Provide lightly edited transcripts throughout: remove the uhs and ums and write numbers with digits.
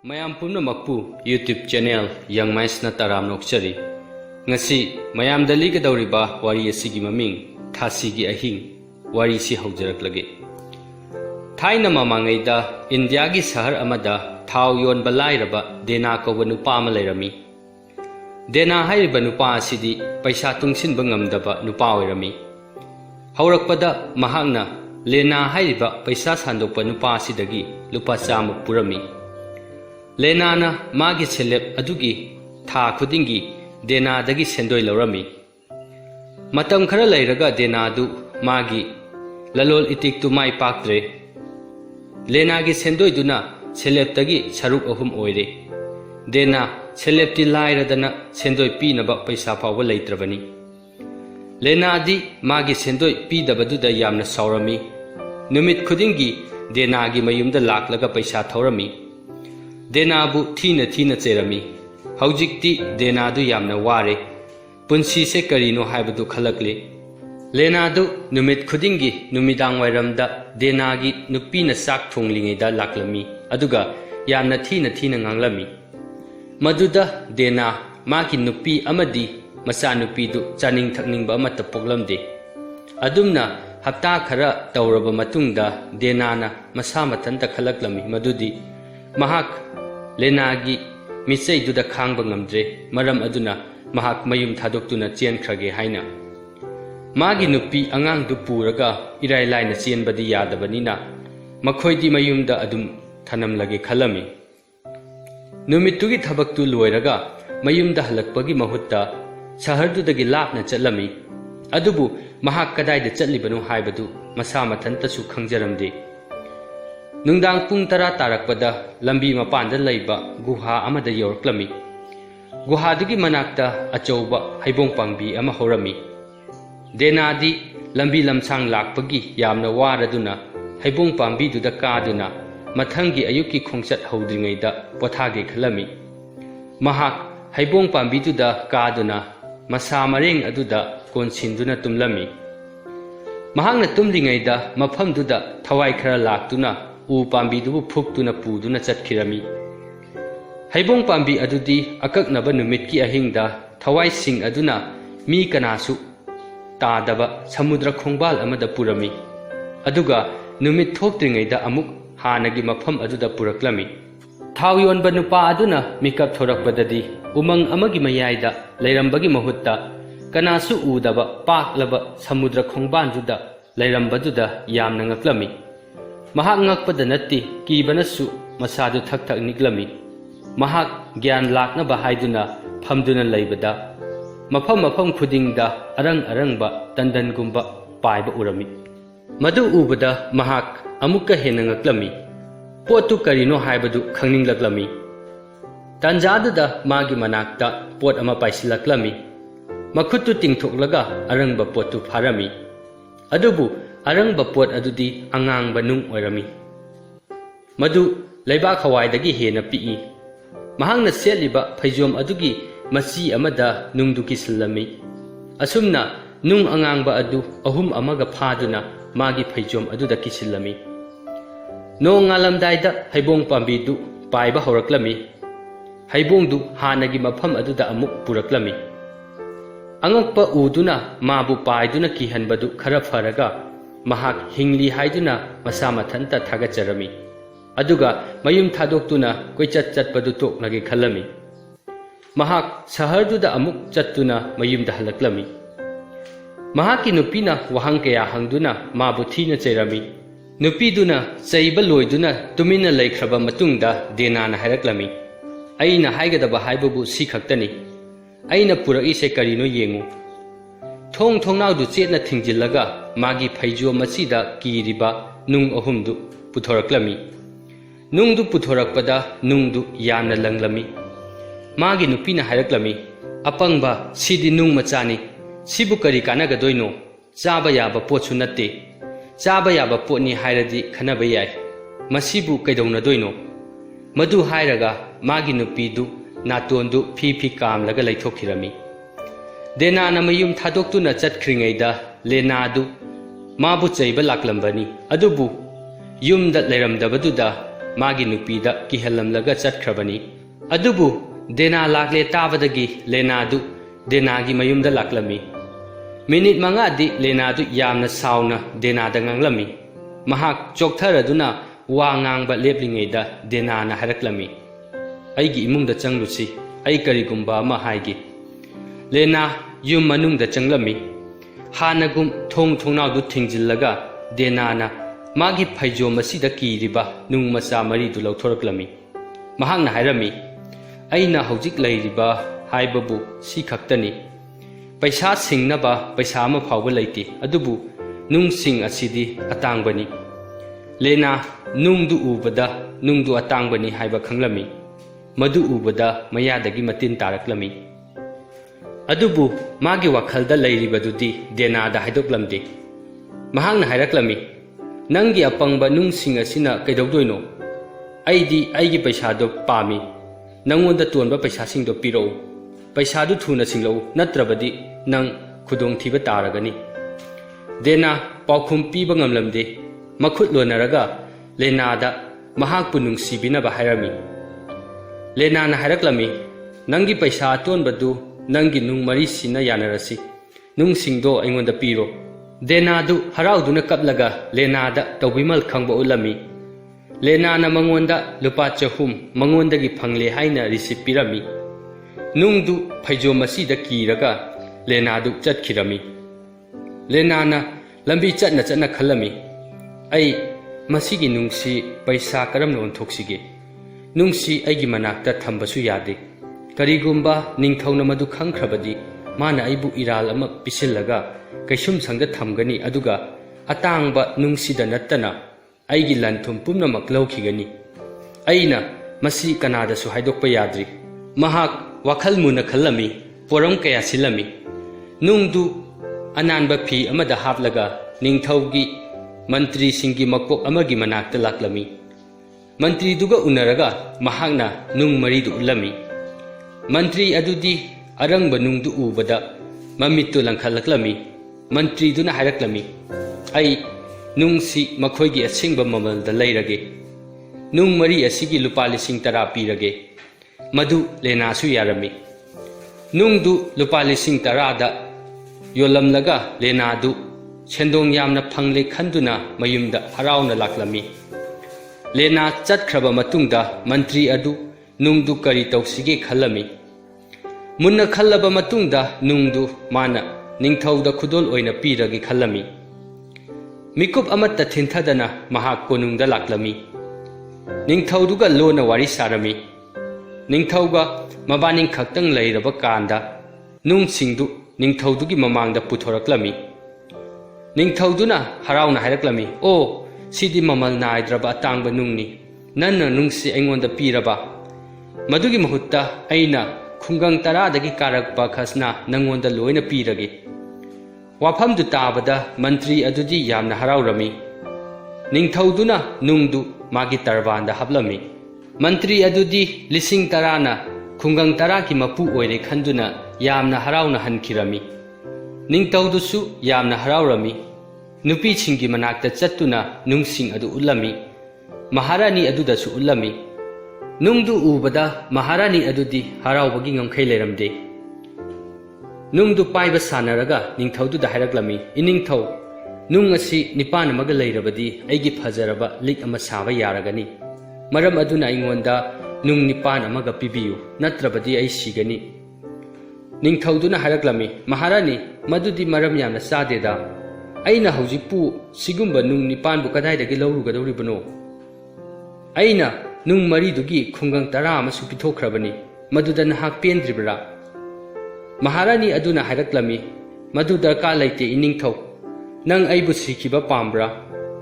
mayam pumna makpu YouTube channel yourng na taram nokchari ngasi mayam dali ga dauriba wari asigi maming Thasigi Ahing wari si haujaraklage thaina mamangai da India gi sahar amada thau yon balairaba dena ko nupa ama leirami dena hairiba nupa asidi paisa tungsinba ngamdaba nupa oirami haurakpada mahakna lena hairiba paisa sandokpa nupa asidagi lupa chamuk purami lenana magi selep adugi tha khudingi dena dagi sendoi laurami matam khara leiraga dena du magi lalol itik tu mai paktre lena gi sendoi duna selep tagi saruk ahum oire dena selep ti lairadana sendoi pi naba paisa pawa leitrabani lena di magi sendoi pi dabaduda yamna saurami numit khudingi dena gi mayumda laklaga paisa thorami dena bu thina cherami haujikti dena du yamna ware punsi se karino haibadu khalakle lena du numit khudingi numidang wairamda dena gi nupi na sak thonglingai da laklami aduga yamna thina nganglami maduda dena maki nupi amadi masa nupi du chaning thakning ba amata poklamde adumna hapta khara tawraba matungda dena na masa mathanta khalaklami madudi mahak lena gi misei duda khangba ngamdre maram aduna mahak mayum thadoktuna chen khrage haina magi nupi angang du puraga irai laina chen badi yadabanina makhoidi mayumda adum thanam lage khalami numitugi thabaktu loiraga mayumda halakpagi mahutta sahardu lapna chalami adubu mahak kadai da chatlibanu haibadu masa mathanta su khangjaramde nungdang pung tara tarakpada lambi mapanda laiba guha amada yorklami guha dugi manakta achauba haibong pangbi ama horami denadi lambi lamsang lakpagi yamna waraduna haibong pangbi duda kaduna mathangi ayuki khongchat hodringaida pothage khalami mahak haibong pangbi duda kaduna masa mareng aduda konsinduna tumlami mahakna tumlingaida mafam duda thawai khara laktuna u pambi du phuktuna puduna chatkirami haibong pambi adudi akaknaba numitki ahingda thawai sing aduna mi kanasu tadaba samudra khongbal amada purami aduga numit thoktringaida amuk hanagi mafam aduda puraklami thawyon banupa aduna mikap thorakpadadi umang amagi mayaida leirambagi mahutta kanasu udaba paklaba samudra khongbal duda leirambaduda yamna ngaklami mahak ngakpada natti kibanasu masadu thak niglami mahak gyan lakna bahaiduna phamduna leibada mafam khudingda arangba tandan gumba paiba urami madu ubada mahak amukka hena ngaklami potu karino haibadu khangninglakami tanjaduda magi manakta pot ama paisilaklami makhutu tingthoklaga arangba potu pharami adubu arangba pot adudi angang banung oirami madu leiba khawaidagi hena pi mahangna seliba phaijom adugi machi amada nungdu kislami asumna nung angangba adu ahum amaga phaduna magi phaijom aduda kisilami no ngalamdaida haibong pambi du paiba horaklami haibong du hanagi mafam aduda amuk puraklami angakpa uduna mabu paiduna kihanbadu khara faraga mahak hingli haiduna masa mathanta thagajarami aduga mayum thadoktuna koichat chatpadu toknage khalami mahak saharduda amuk chattuna mayumda halaklami mahaki nupina wahang kaya hangduna mabu thina cherami nupiduna cheiba loiduna tumina leikraba matungda denana haraklami aina haigadaba haibabu si khaktani aina puraki se karino yengu thongnau du chetna thingjillaga magi phaijo masida kiriba nung ahumdu puthoraklami nungdu puthorakpada nungdu yamna langlami magi nupina haraklami apangba sidi nung machani sibu kari kanagadoino chaba yaba potsu natte chaba yaba potni hairadi khanaba yai masibu kaidaunadoino madu hairaga magi nupidu natondu phi kamlaga leithokirami denana mayum thadoktuna chatkringaida lenadu mabu cheiba laklambani adubu yumda leiramdabaduda magi nupida kihalamlaga chatkrabani. Adubu dena lakle tabadagi lenadu denagi mayumda laklami. Minit mangadi lenadu yamna sauna denada nganglami. Mahak choktaraduna wangang ba leplingeda denana haraklami. Aigi imungda changlusi ai karigumba ma haigi. Lena yum manungda changlami. Hanagum thongnaudu thingjillaga denana magi phaijo masida kiriba nung macha maridu lauthораklami. Mahakna hairami aina hojik leiriba haibabu si khaktani. Paisa singnaba paisa ama phawba leiti adubu nung sing asidi atangbani. Lena nungdu ubada nungdu atangbani haiba khanglami. Madu ubada mayadagi matin taraklami. Adubu magi wakhalda leiribadudi denada haidoklamdi. Mahakna hairaklami nangi apangba nung sing asina kaidogdoino. Aigi paisado pami. Nangonda tuanba paisa singdo piro. Paisadu thuna singlo natrabadi nang khudong thiba taragani. Dena paukhum piba ngamlamde makhut lonaraga lenada mahakpu nungsibinaba hairami. Lenana haraklami nangi paisa tonbadu nangi nung mari sina yanarasi nung singdo aingonda piro. Denadu harauduna kaplaga lenada tawbimal khangba ulami. Lenana mangonda lupa chahum mangondagi phangle haina receipt pirami. Nungdu phaijo masida kiraga lenadu chatkirami. Lenana lambi chatna khalami. Ai masigi nungsi paisa karamna onthoksige. Nungsi aigi manakta thambasu yade. Karigumba ningthauna madu khangkhrabadi mana aibu iral ama pisillaga kaisum sangda thamgani aduga atangba nungsida nattana aigi lanthum pumnamak lawkhigani. Aina masi kanadasu haidokpa yadri. Mahak wakhal muna khallami poram kaya silami. Nungdu ananba phi amada haplaga ningthaugi mantri singi makok amagi manakta laklami. Mantri duga unaraga mahakna nung maridu ulami. Mantri adudi arangba nungdu ubada mamittu langkhalaklami. Mantri duna hairaklami ai nungsi makhoigi asingba mamalda leirage. Nung mari asigi lupa lising 10 pirage. Madu lenasu yarami. Nungdu lupa lising 10 da yolamlaga lenadu sendong yamna phangle khanduna mayumda harauna laklami. Lena chatkraba matungda mantri adu nungdu kari tausige khallami. Munna khallaba matungda nungdu mana ningthauda khudol oina pirage khallami. Mikup amatta thinthadana mahak konungda laklami. Ningthauduga lona wari sarami. Ningthauga mabaning khaktang leiraba kanda nung singdu ningthaudugi mamangda puthoraklami. Ningthauduna harauna hairaklami. O sidi mamal naidraba atangba nungni nanna nungsi aingonda piraba. Madugi mahutta aina khungang 10 dagi karakpa khasna nangonda loina pirage. Wafamdu tabada mantri adudi yamna haraurami. Ningthauduna nungdu magi tarbanda hablami. Mantri adudi lising 10 na khungang 10 ki mapu oire khanduna yamna harauna hankirami. Ningthaudusu yamna haraurami. Nupi chingi manakta chattuna nungsing adu ulami. Maharani adudasu ulami. Nungdu ubada maharani adudi haraubagi ngamkhai leramde. Nungdu paiba sanaraga ningthaududa hairaklami. Iningthau nung asi nipan amaga leirabadi aigi phajaraba lik ama saba yaragani. Maram aduna aingonda nung nipan amaga pibiyu natrabadi ai sigani. Ningthauduna hairaklami maharani madudi maram yamna sadeda. Aina haujipu sigumba nung nipan bu kadaidagi lawrugadoribano. Aina nung maridugi khungang 10 amasu pithokhrabani. Maduda nahak pendribra. Maharani aduna hairaklami madu darka laite iningthau. Nang aibu sikhiba pambra.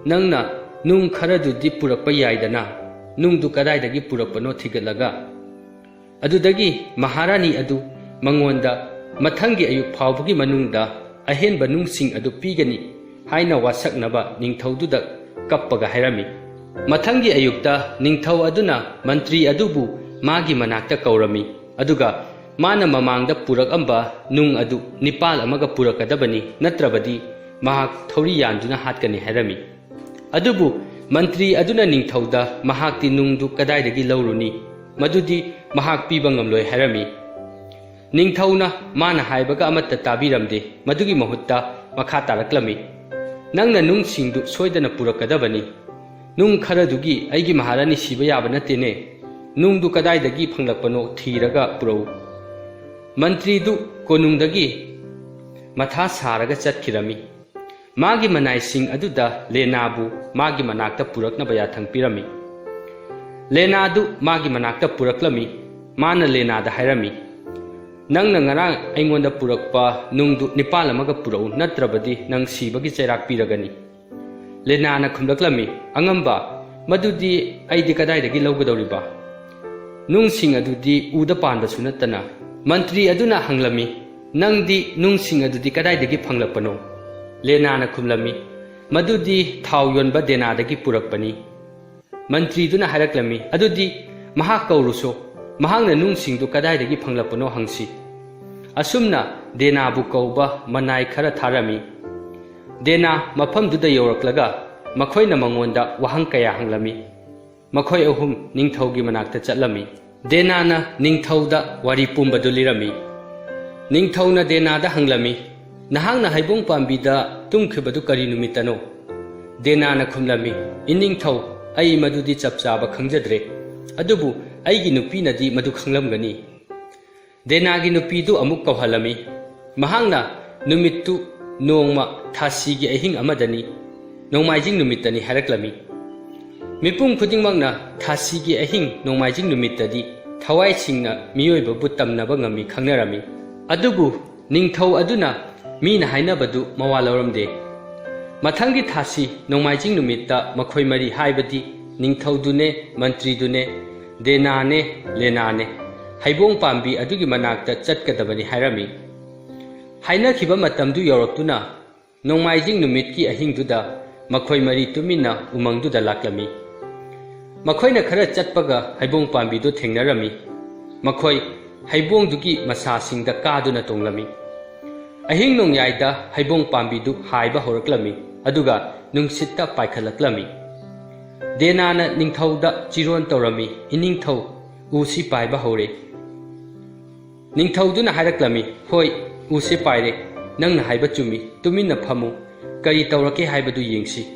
Nangna nung kharadudi purakpa yaidana. Nungdu kadaidagi purakpano thigalaga. Adudagi maharani adu mangonda mathangi ayuk phawbugi manungda ahenba nungsing adu pigani haina wasaknaba ningthaududa kappaga hairami. Mathangi ayukta ningthau aduna mantri adubu magi manakta kaurami. Aduga mana mamangda purakamba nung adu nipal amaga purakadabani natrabadi mahak thauri yanduna hatkani hairami. Adubu Mantri aduna ningthauda mahakti nungdu kadaidagi lauruni madudi mahak piba ngamloi hairami. Ningthauna mana haibaga amatta tabiramde madugi mahutta makha taraklami. Nangna nung singdu soidana purakadabani. Nung kharadugi aigi maharani siba yaba natene. Nungdu kadaidagi phanglakpano thiraga purau. Mantri du konungdagi matha saraga chatkirami. Magi manai sing aduda lenabu magi manakta purakna bayathang pirami. Lena du magi manakta puraklami. Mana lena da hairami. Nang ngarang aingonda purakpa nungdu nipal amaga purau natrabadi nang sibagi chairak piragani. Lena na khumlaklami angamba madudi aidi kadaidagi lawgadawriba. Nung sing adudi uda panda sunatana. Mantri aduna hanglami nangdi nung sing adudi kadaidagi phanglakpano. Lena na khumlami madudi thau yonba denadagi purakpani. Mantri duna haraklami adudi mahak kauruso mahangna nung singdu kadaidagi phanglakpano hangsi. Asumna denabu kauba manai khara tharami. Dena mafamduda yoraklaga makhoina mangonda wahang kaya hanglami. Makhoi ahum ningthaugi manakta chatlami. Dena na ningthauda wari pumbadu lirami. Ningthauna dena da hanglami. Nahangna haibong pambida tumkhibadu kari numitano. Dena na khumlami. Iningthau ai madudi chapchaba khangjadre. Adubu aigi nupinadi madu khanglamgani. Denagi nupidu amuk kauhalami. Mahangna numittu nongma Thasigi Ahing amadani. Nongmaijing numitani haraklami. Mipum khudingmakna Thasigi Ahing nongmaijing numitadi thawai singna miyoibabu tamnaba ngami khangnarami. Adubu ningthau aduna mina hainabadu mawalauramde. Mathangi thasi nongmaijing numitta makhoi mari haibadi ningthaudune mantridune denane lenane haibong pambi adugi manakta chatkadabani hairami. Haina khiba matamdu yoraktuna nongmaijing numitki ahingduda makhoi mari tumina umangduda laklami. Makhoina khara chatpaga haibong pambidu thengnarami. Makhoi haibong dugi masasingda kaduna tonglami. Ahing nongyaida haibong pambidu haiba horaklami aduga nungsitta paikhalaklami. Denana ningthauda chiron taurami iningthau usi paiba hore. Ningthauduna haraklami hoi usi paire nangna haiba chumi tumina phamu kari taurake haibadu yengsi.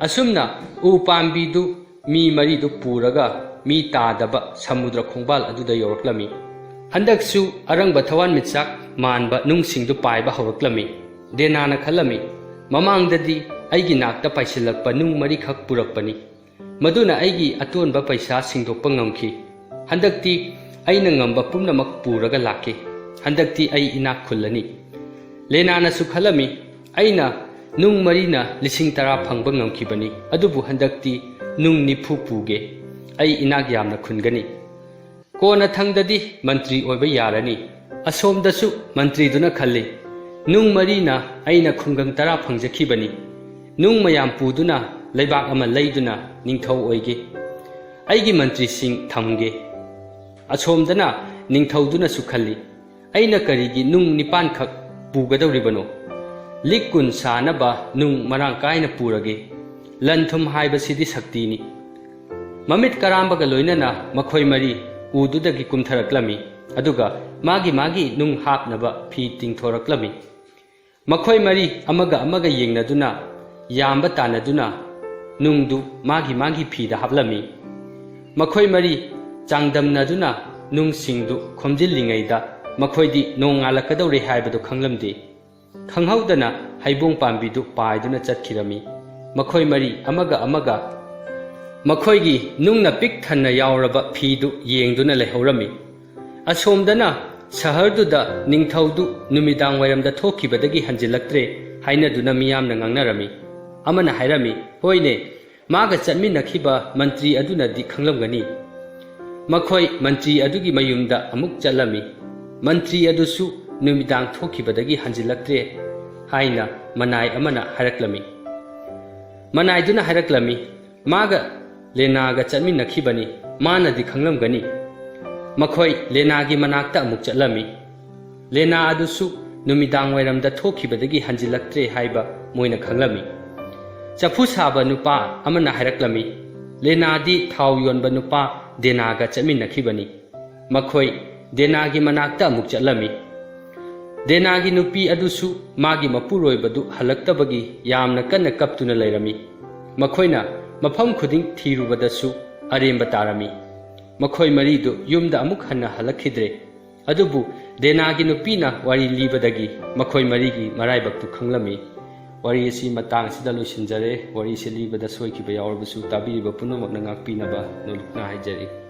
Asumna u pambidu mi maridu puraga mi tadaba samudra khongbal aduda yoraklami. Handaksu arangba thawan mitsak manba nungsingdu paiba horaklami. Denana khalami mamangdadi aigi nakta paisilakpa nung mari khak purakpani. Maduna aigi atonba paisa singdokpa ngamki. Handakti aina ngamba pumnamak puraga laki. Handakti ai inak khullani. Lenana su khalami aina nung marina lising tara phangba ngamkibani. Adubu handakti nung nipu puge. Ai inak yamna khungani. Kona thangdadi mantri oiba yarani. Asomdasu mantri duna khalli. Nung marina aina khungang tara phangjakibani. Nung mayam puduna laibak ama laiduna ningthau oige. Aigi mantri sing thamge. Asomdana ningthauduna su khalli. Aina karigi nung nipan khak pugadawribano. Likun sanaba nung marang kaina purage. Lanthum haibasidi saktini. Mamit karambaga loinana makhoi mari ududagi kumtharaklami. Aduga magi nung hapnaba phi tingthoraklami. Makhoi mari amaga yengnaduna yamba tanaduna nungdu magi phida haplami. Makhoi mari changdamnaduna nung singdu khomjillingaida makhoidi nongalakadawre haibadu khanglamde. Khanghaudana haibong pambidu paiduna chatkirami. Makhoi mari amaga makhoigi nungna pik thanna yauraba phidu yengduna lehaurami. Asomdana saharduda ningthaudu numidang wairamda thokibadagi hanjilaktre hainaduna miyamna ngangnarami. Amana hairami hoine maga chatminakhiba mantri adunadi khanglamgani. Makhoi mantri adugi mayumda amuk chalami. Mantri adusu numidang thokibadagi hanjilaktre haina manai amana haraklami. Manai duna haraklami maga lenaga chatminakhibani manadi khanglamgani. Makhoi lenagi manakta amuk chalami. Lena adusu numidang wairamda thokibadagi hanjilaktre haiba moina khanglami. ꯆꯐꯨ ꯁꯥꯕ ꯅꯨꯄꯥ ꯑꯃꯅ ꯍꯥꯏꯔꯛꯂꯝꯃꯤ, ꯂꯦꯅꯥꯗꯤ ꯊꯥꯎ ꯌꯣꯟꯕ ꯅꯨꯄꯥ ꯗꯦꯅꯥꯒ ꯆꯠꯃꯤꯟꯅꯈꯤꯕꯅꯤ꯫ ꯃꯈꯣꯏ ꯗꯦꯅꯥꯒꯤ ꯃꯅꯥꯛꯇ ꯑꯃꯨꯛ ꯆꯠꯂꯝꯃꯤ꯫ ꯗꯦꯅꯥꯒꯤ ꯅꯨꯄꯤ ꯑꯗꯨꯁꯨ ꯃꯥꯒꯤ ꯃꯄꯨꯔꯣꯏꯕꯗꯨ ꯍꯜꯂꯛꯇꯕꯒꯤ ꯌꯥꯝꯅ ꯀꯟꯅ ꯀꯞꯇꯨꯅ ꯂꯩꯔꯝꯃꯤ꯫ ꯃꯈꯣꯏꯅ ꯃꯐꯝ ꯈꯨꯗꯤꯡ ꯊꯤꯔꯨꯕꯗꯁꯨ ꯑꯔꯦꯝꯕ ꯇꯥꯔꯝꯃꯤ꯫ ꯃꯈꯣꯏ ꯃꯔꯤꯗꯨ ꯌꯨꯝꯗ ꯑꯃꯨꯛ ꯍꯟꯅ ꯍꯜꯂꯛꯈꯤꯗ꯭ꯔꯦ꯫ ꯑꯗꯨꯕꯨ ꯗꯦꯅꯥꯒꯤ ꯅꯨꯄꯤꯅ ꯋꯥꯔꯤ ꯂꯤꯕꯗꯒꯤ ꯃꯈꯣꯏ ꯃꯔꯤꯒꯤ ꯃꯔꯥꯏꯕꯛꯇꯨ ꯈꯪꯂꯝꯃꯤ꯫ ꯋꯥꯔꯤ ꯑꯁꯤ ꯃꯇꯥꯡ ꯑꯁꯤꯗ ꯂꯣꯏꯁꯤꯟꯖꯔꯦ꯫ ꯋꯥꯔꯤ ꯑꯁꯤ ꯂꯤꯕꯗ ꯁꯣꯏꯈꯤꯕ ꯌꯥꯎꯔꯕꯁꯨ ꯇꯥꯕꯤꯔꯤꯕ ꯄꯨꯝꯅꯃꯛꯅ ꯉꯥꯛꯄꯤꯅꯕ ꯅꯣꯜꯂꯨꯛꯅ ꯍꯥꯏꯖꯔꯤ꯫